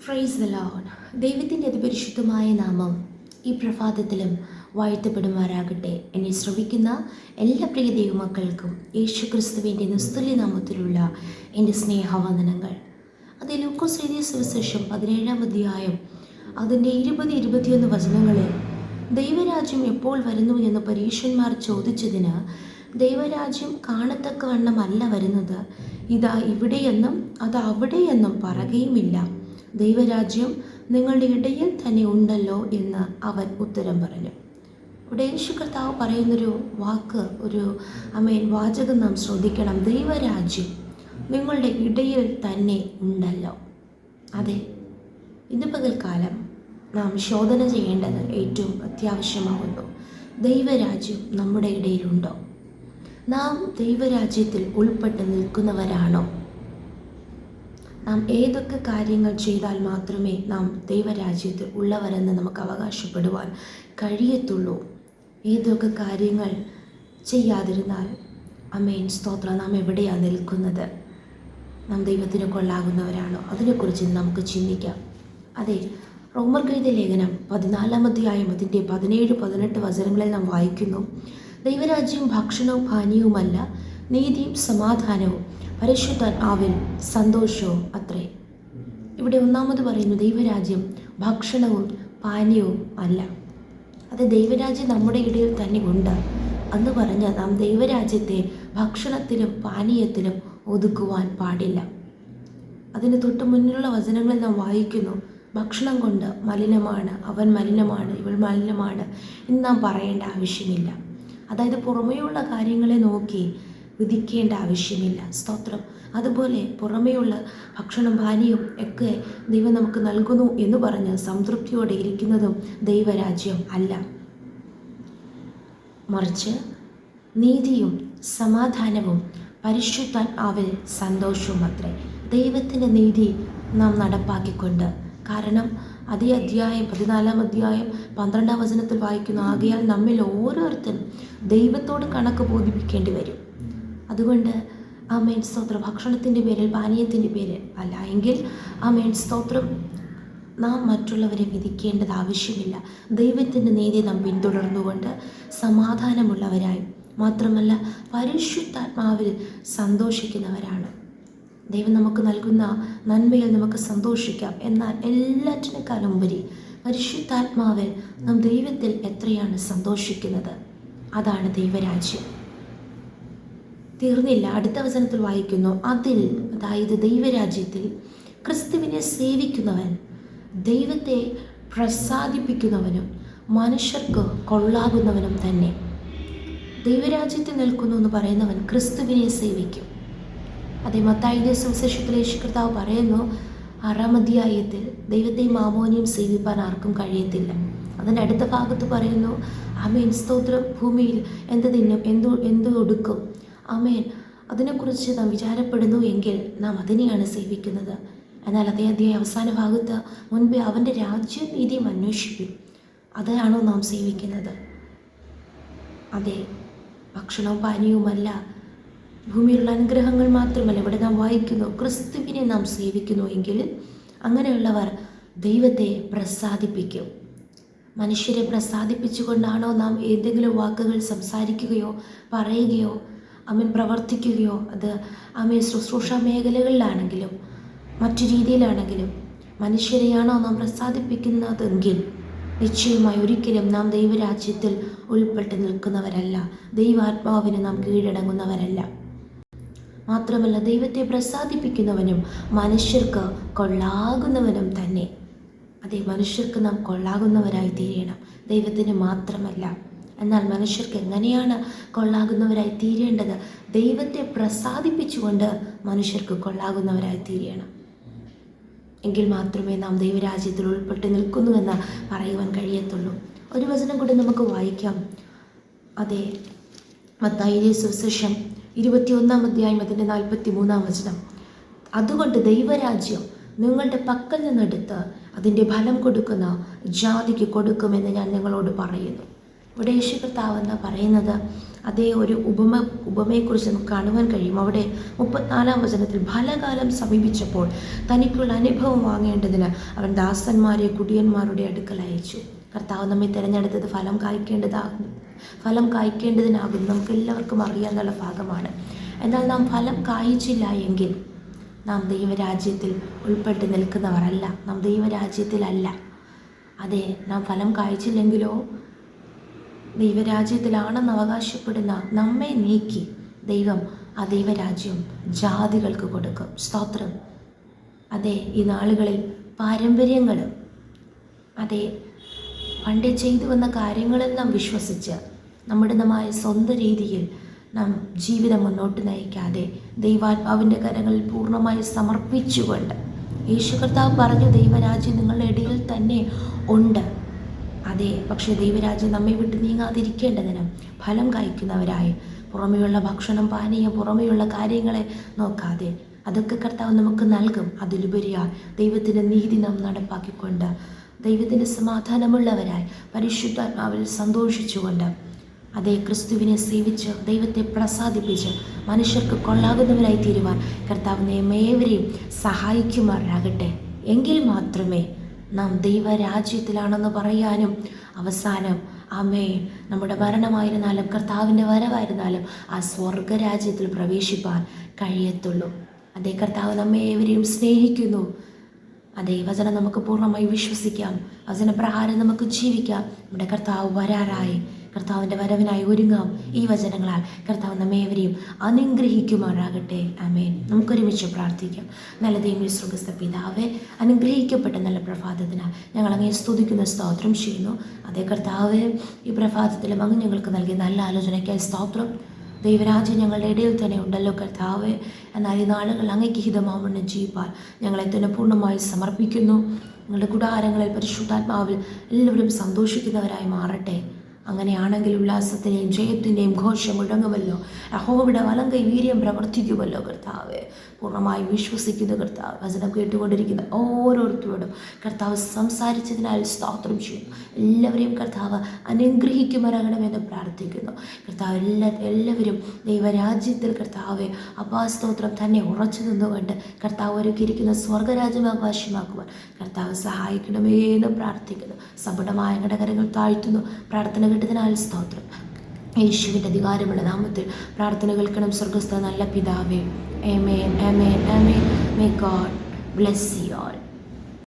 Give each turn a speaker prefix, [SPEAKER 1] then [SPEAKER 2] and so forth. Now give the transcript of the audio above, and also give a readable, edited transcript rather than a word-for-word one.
[SPEAKER 1] Praise the Lord. ദൈവത്തിൻ്റെ അതിപരിശുദ്ധമായ നാമം ഈ പ്രഭാതത്തിലും വാഴ്ത്തപ്പെടുമാറാകട്ടെ. എന്നെ ശ്രവിക്കുന്ന എല്ലാ പ്രിയ ദൈവമക്കൾക്കും യേശു ക്രിസ്തുവിൻ്റെ നിസ്തുല്യ നാമത്തിലുള്ള എൻ്റെ സ്നേഹവന്ദനങ്ങൾ. അത് ലൂക്കോസ് എഴുതിയ സുവിശേഷം 17-ാം അധ്യായം അതിൻ്റെ 20-21 വചനങ്ങളിൽ ദൈവരാജ്യം എപ്പോൾ വരുന്നു എന്ന് പരീശന്മാർ ചോദിച്ചതിന് ദൈവരാജ്യം കാണത്തക്കവണ്ണമല്ല വരുന്നത്, ഇതാ ഇവിടെയെന്നും അത് അവിടെയെന്നും പറയുകയുമില്ല, ദൈവരാജ്യം നിങ്ങളുടെ ഇടയിൽ തന്നെ ഉണ്ടല്ലോ എന്ന് അവൻ ഉത്തരം പറഞ്ഞു. ഇവിടെ യേശു കർത്താവ് പറയുന്നൊരു വാക്ക്, ഒരു വാചകം നാം ശ്രദ്ധിക്കണം. ദൈവരാജ്യം നിങ്ങളുടെ ഇടയിൽ തന്നെ ഉണ്ടല്ലോ. അതെ, ഇന്ന് പകൽക്കാലം നാം ശോധന ചെയ്യേണ്ടത് ഏറ്റവും അത്യാവശ്യമാകുന്നു. ദൈവരാജ്യം നമ്മുടെ ഇടയിലുണ്ടോ? നാം ദൈവരാജ്യത്തിൽ ഉൾപ്പെട്ട് നിൽക്കുന്നവരാണോ? നാം ഏതൊക്കെ കാര്യങ്ങൾ ചെയ്താൽ മാത്രമേ നാം ദൈവരാജ്യത്തിൽ ഉള്ളവരെന്ന് നമുക്ക് അവകാശപ്പെടുവാൻ കഴിയത്തുള്ളൂ? ഏതൊക്കെ കാര്യങ്ങൾ ചെയ്യാതിരുന്നാൽ സ്തോത്രം, നാം എവിടെയാണ് നിൽക്കുന്നത്? നാം ദൈവത്തിന് കൊള്ളാകുന്നവരാണോ? അതിനെക്കുറിച്ച് നമുക്ക് ചിന്തിക്കാം. അതെ, റോമർക്കെഴുതിയ ലേഖനം 14-ാം അധ്യായം അതിൻ്റെ 17-18 വചനങ്ങളിൽ നാം വായിക്കുന്നു, ദൈവരാജ്യം ഭക്ഷണവും പാനീയവുമല്ല, നീതിയും സമാധാനവും പരിശുദ്ധാത്മാവിൽ സന്തോഷവും അത്രേ. ഇവിടെ ഒന്നാമത് പറയുന്നു, ദൈവരാജ്യം ഭക്ഷണവും പാനീയവും അല്ല. അത് ദൈവരാജ്യം നമ്മുടെ ഇടയിൽ തന്നെ ഉണ്ട് എന്ന് പറഞ്ഞാൽ നാം ദൈവരാജ്യത്തെ ഭക്ഷണത്തിലും പാനീയത്തിലും ഒതുക്കുവാൻ പാടില്ല. അതിന് തൊട്ട് മുന്നിലുള്ള വചനങ്ങളിൽ നാം വായിക്കുന്നു, ഭക്ഷണം കൊണ്ട് മലിനമാണ്, അവൻ മലിനമാണ്, ഇവൾ മലിനമാണ് എന്ന് നാം പറയേണ്ട ആവശ്യമില്ല. അതായത് പുറമേയുള്ള കാര്യങ്ങളെ നോക്കി വിധിക്കേണ്ട ആവശ്യമില്ല. സ്തോത്രം. അതുപോലെ പുറമേയുള്ള ഭക്ഷണം പാനീയവും ഒക്കെ ദൈവം നമുക്ക് നൽകുന്നു എന്ന് പറഞ്ഞ് സംതൃപ്തിയോടെ ഇരിക്കുന്നതും ദൈവരാജ്യം അല്ല. മറിച്ച് നീതിയും സമാധാനവും പരിശുദ്ധാത്മാവിൽ സന്തോഷവും അത്രേ. ദൈവത്തിൻ്റെ നീതി നാം നടപ്പാക്കിക്കൊണ്ട്, കാരണം അതേ അധ്യായം 14-ാം അധ്യായം 12-ാം വചനത്തിൽ വായിക്കുന്നു, ആകയാൽ നമ്മിൽ ഓരോരുത്തരും ദൈവത്തോട് കണക്ക് ബോധിപ്പിക്കേണ്ടി വരും. അതുകൊണ്ട് സ്തോത്രം, ഭക്ഷണത്തിൻ്റെ പേരിൽ പാനീയത്തിൻ്റെ പേരിൽ അല്ല എങ്കിൽ സ്തോത്രം, നാം മറ്റുള്ളവരെ വിധിക്കേണ്ടത് ആവശ്യമില്ല. ദൈവത്തിൻ്റെ നീതി നാം പിന്തുടർന്നുകൊണ്ട് സമാധാനമുള്ളവരായി, മാത്രമല്ല പരിശുദ്ധാത്മാവിൽ സന്തോഷിക്കുന്നവരാണ്. ദൈവം നമുക്ക് നൽകുന്ന നന്മയിൽ നമുക്ക് സന്തോഷിക്കാം. എന്നാൽ എല്ലാറ്റിനേക്കാളും ഉപരി പരിശുദ്ധാത്മാവിൽ നാം ദൈവത്തിൽ എത്രയാണ് സന്തോഷിക്കുന്നത്, അതാണ് ദൈവരാജ്യം. തീർന്നില്ല, അടുത്ത വചനത്തിൽ വായിക്കുന്നു, അതിൽ, അതായത് ദൈവരാജ്യത്തിൽ ക്രിസ്തുവിനെ സേവിക്കുന്നവൻ ദൈവത്തെ പ്രസാദിപ്പിക്കുന്നവനും മനുഷ്യർക്ക് കൊള്ളാകുന്നവനും തന്നെ. ദൈവരാജ്യത്തിൽ നിൽക്കുന്നു എന്ന് പറയുന്നവൻ ക്രിസ്തുവിനെ സേവിക്കും. അതേ, മത്തായിയുടെ സുവിശേഷത്തിൽ യേശു കർത്താവ് പറയുന്നു, 6-ാം അധ്യായത്തിൽ ദൈവത്തെയും മാമോനെയും സേവിപ്പാൻ ആർക്കും കഴിയത്തില്ല. അതിൻ്റെ അടുത്ത ഭാഗത്ത് പറയുന്നു, സ്തോത്രം, ഭൂമിയിൽ എന്ത് തിന്നും, എന്ത് ഒടുക്കും, അതിനെക്കുറിച്ച് നാം വിചാരപ്പെടുന്നു എങ്കിൽ നാം അതിനെയാണ് സേവിക്കുന്നത്. എന്നാൽ അതേ അധ്യായ അവസാന ഭാഗത്ത് മുൻപേ അവൻ്റെ രാജ്യവും നീതിയും അന്വേഷിപ്പിൻ, അതാണോ നാം സേവിക്കുന്നത്? അതെ, ഭക്ഷണവും പാനീയവുമല്ല, ഭൂമിയിലുള്ള അനുഗ്രഹങ്ങൾ മാത്രമല്ല. ഇവിടെ നാം വായിക്കുന്നു, ക്രിസ്തുവിനെ നാം സേവിക്കുന്നു എങ്കിൽ അങ്ങനെയുള്ളവർ ദൈവത്തെ പ്രസാദിപ്പിക്കും. മനുഷ്യരെ പ്രസാദിപ്പിച്ചുകൊണ്ടാണോ നാം ഏതെങ്കിലും വാക്കുകൾ സംസാരിക്കുകയോ പറയുകയോ പ്രവർത്തിക്കുകയോ? അത് ശുശ്രൂഷ മേഖലകളിലാണെങ്കിലും മറ്റു രീതിയിലാണെങ്കിലും മനുഷ്യരെയാണോ നാം പ്രസാദിപ്പിക്കുന്നതെങ്കിൽ നിശ്ചയമായി ഒരിക്കലും നാം ദൈവരാജ്യത്തിൽ ഉൾപ്പെട്ട് നിൽക്കുന്നവരല്ല, ദൈവാത്മാവിന് നാം കീഴടങ്ങുന്നവരല്ല. മാത്രമല്ല, ദൈവത്തെ പ്രസാദിപ്പിക്കുന്നവനും മനുഷ്യർക്ക് കൊള്ളാകുന്നവനും തന്നെ. അതെ, മനുഷ്യർക്ക് നാം കൊള്ളാകുന്നവരായി തീരണം, ദൈവത്തിന് മാത്രമല്ല. എന്നാൽ മനുഷ്യർക്ക് എങ്ങനെയാണ് കൊള്ളാകുന്നവരായി തീരേണ്ടത്? ദൈവത്തെ പ്രസാദിപ്പിച്ചുകൊണ്ട് മനുഷ്യർക്ക് കൊള്ളാകുന്നവരായി തീരണം. എങ്കിൽ മാത്രമേ നാം ദൈവരാജ്യത്തിൽ ഉൾപ്പെട്ട് നിൽക്കുന്നുവെന്ന് പറയുവാൻ കഴിയത്തുള്ളൂ. ഒരു വചനം കൂടി നമുക്ക് വായിക്കാം. അതെ, മത്തായിയുടെ സുവിശേഷം 21-ാം അധ്യായം അതിൻ്റെ 43-ാം വചനം, അതുകൊണ്ട് ദൈവരാജ്യം നിങ്ങളുടെ പക്കൽ നിന്നെടുത്ത് അതിൻ്റെ ഫലം കൊടുക്കുന്ന ജാതിക്ക് കൊടുക്കുമെന്ന് ഞാൻ നിങ്ങളോട് പറയുന്നു. ഇവിടെ യേശു കർത്താവ് എന്ന് പറയുന്നത് അതേ ഒരു ഉപമയെക്കുറിച്ച് നമുക്ക് കാണുവാൻ കഴിയും. അവിടെ 34-ാം വചനത്തിൽ ഫലകാലം സമീപിച്ചപ്പോൾ തനിക്കുള്ള അനുഭവം വാങ്ങേണ്ടതിന് അവൻ ദാസന്മാരെ കുടിയന്മാരുടെ അടുക്കൽ അയച്ചു. കർത്താവ് നമ്മെ തിരഞ്ഞെടുത്തത് ഫലം കായ്ക്കേണ്ടതിനാകും. നമുക്ക് എല്ലാവർക്കും അറിയാവുന്ന ഭാഗമാണ്. എന്നാൽ നാം ഫലം കായ്ച്ചില്ല എങ്കിൽ നാം ദൈവരാജ്യത്തിൽ ഉൾപ്പെട്ട് നിൽക്കുന്നവരല്ല, നാം ദൈവരാജ്യത്തിലല്ല. അതെ, നാം ഫലം കായ്ച്ചില്ലെങ്കിലോ ദൈവരാജ്യത്തിലാണെന്ന് അവകാശപ്പെടുന്ന നമ്മെ നീക്കി ദൈവം ആ ദൈവരാജ്യം ജാതികൾക്ക് കൊടുക്കും. സ്തോത്രം. അതെ, ഈ നാളുകളിൽ പാരമ്പര്യങ്ങൾ, അതെ പണ്ടേ ചെയ്തു വന്ന കാര്യങ്ങളെല്ലാം വിശ്വസിച്ച് നമ്മുടേതായ സ്വന്തം രീതിയിൽ നാം ജീവിതം മുന്നോട്ട് നയിക്കാതെ ദൈവാത്മാവിൻ്റെ കരങ്ങളിൽ പൂർണ്ണമായി സമർപ്പിച്ചുകൊണ്ട്, യേശു കർത്താവ് പറഞ്ഞു ദൈവരാജ്യം നിങ്ങളുടെ ഇടയിൽ തന്നെ ഉണ്ട്. അതെ, പക്ഷേ ദൈവരാജ്യം നമ്മെ വിട്ട് നീങ്ങാതിരിക്കേണ്ടതിന് ഫലം കായ്ക്കുന്നവരായി പുറമെയുള്ള ഭക്ഷണം, പാനീയം, പുറമെയുള്ള കാര്യങ്ങളെ നോക്കാതെ അതൊക്കെ കർത്താവ് നമുക്ക് നൽകും. അതിലുപരിയായി ദൈവത്തിൻ്റെ നീതി നാം നടപ്പാക്കിക്കൊണ്ട് ദൈവത്തിൻ്റെ സമാധാനമുള്ളവരായി പരിശുദ്ധാത്മാവിൽ സന്തോഷിച്ചുകൊണ്ട് അതേ ക്രിസ്തുവിനെ സേവിച്ച് ദൈവത്തെ പ്രസാദിപ്പിച്ച് മനുഷ്യർക്ക് കൊള്ളാകുന്നവരായി തീരുവാൻ കർത്താവ് നമ്മേവരെയും സഹായിക്കുമാറാകട്ടെ. എങ്കിൽ മാത്രമേ നാം ദൈവരാജ്യത്തിലാണെന്ന് പറയാനും അവസാനം നമ്മുടെ മരണമായിരുന്നാലും കർത്താവിൻ്റെ വരവായിരുന്നാലും ആ സ്വർഗരാജ്യത്തിൽ പ്രവേശിപ്പാൻ കഴിയത്തുള്ളൂ. അതേ, കർത്താവ് നമ്മേവരെയും സ്നേഹിക്കുന്നു. അതേ, വചനം നമുക്ക് പൂർണ്ണമായി വിശ്വസിക്കാം, വചനപ്രകാരം നമുക്ക് ജീവിക്കാം. നമ്മുടെ കർത്താവ് വരാറായി, കർത്താവിൻ്റെ വരവിനായി ഒരുങ്ങാം. ഈ വചനങ്ങളാൽ കർത്താവ് നമ്മേവരെയും അനുഗ്രഹിക്കുമാറാകട്ടെ. ആമേൻ. നമുക്കൊരുമിച്ച് പ്രാർത്ഥിക്കാം. നല്ല ദൈവമേ, സ്വർഗ്ഗസ്ഥ പിതാവേ, അനുഗ്രഹിക്കപ്പെട്ട നല്ല പ്രഭാതത്തിനാൽ ഞങ്ങൾ അങ്ങേ സ്തുതിക്കുന്ന സ്തോത്രം ചെയ്യുന്നു. അതേ കർത്താവേ, ഈ പ്രഭാതത്തിലും അങ്ങ് ഞങ്ങൾക്ക് നൽകിയ നല്ല ആലോചനയ്ക്കായി സ്തോത്രം. ദൈവരാജ്യം ഞങ്ങളുടെ ഇടയിൽ തന്നെ ഉണ്ടല്ലോ കർത്താവേ. എന്നാൽ ഈ നാളുകൾ അങ്ങേക്ക് ഹിതമാവണ്ണം ജീവിപ്പാൻ ഞങ്ങളെ തന്നെ പൂർണ്ണമായി സമർപ്പിക്കുന്നു. ഞങ്ങളുടെ കൂടാരങ്ങളിൽ പരിശുദ്ധാത്മാവിൽ എല്ലാവരും സന്തോഷിക്കുന്നവരായി മാറട്ടെ. അങ്ങനെയാണെങ്കിൽ ഉല്ലാസത്തിൻ്റെയും ജയത്തിൻ്റെയും ഘോഷം മുഴങ്ങുമല്ലോ. യഹോവയുടെ വലങ്കൈ വീര്യം പ്രവർത്തിക്കുമല്ലോ കർത്താവെ. പൂർണ്ണമായി വിശ്വസിക്കുന്ന കർത്താവ്, വചനം കേട്ടുകൊണ്ടിരിക്കുന്ന ഓരോരുത്തരോടും കർത്താവ് സംസാരിച്ചതിനാൽ സ്തോത്രം ചെയ്യുന്നു. എല്ലാവരെയും കർത്താവ് അനുഗ്രഹിക്കുമാറാകണമെന്ന് പ്രാർത്ഥിക്കുന്നു. കർത്താവ് എല്ലാവരും ദൈവരാജ്യത്തിൽ കർത്താവെ സ്തോത്രം തന്നെ ഉറച്ചു നിന്നുകൊണ്ട് കർത്താവ് ഒരുക്കിയിരിക്കുന്ന സ്വർഗരാജ്യം അവകാശമാക്കുവാൻ കർത്താവ് സഹായിക്കണമേ എന്ന് പ്രാർത്ഥിക്കുന്നു. സമ്പൂർണ്ണമായ ഘടകരങ്ങൾ താഴ്ത്തുന്നു. പ്രാർത്ഥന കേട്ടതിനാൽ സ്തോത്രം. യേശുവിൻ്റെ അധികാരമുള്ള നാമത്തിൽ പ്രാർത്ഥന കേൾക്കണം സ്വർഗ്ഗസ്ഥ നല്ല പിതാവേ. ആമേൻ, ആമേൻ, ആമേൻ. May God bless you all.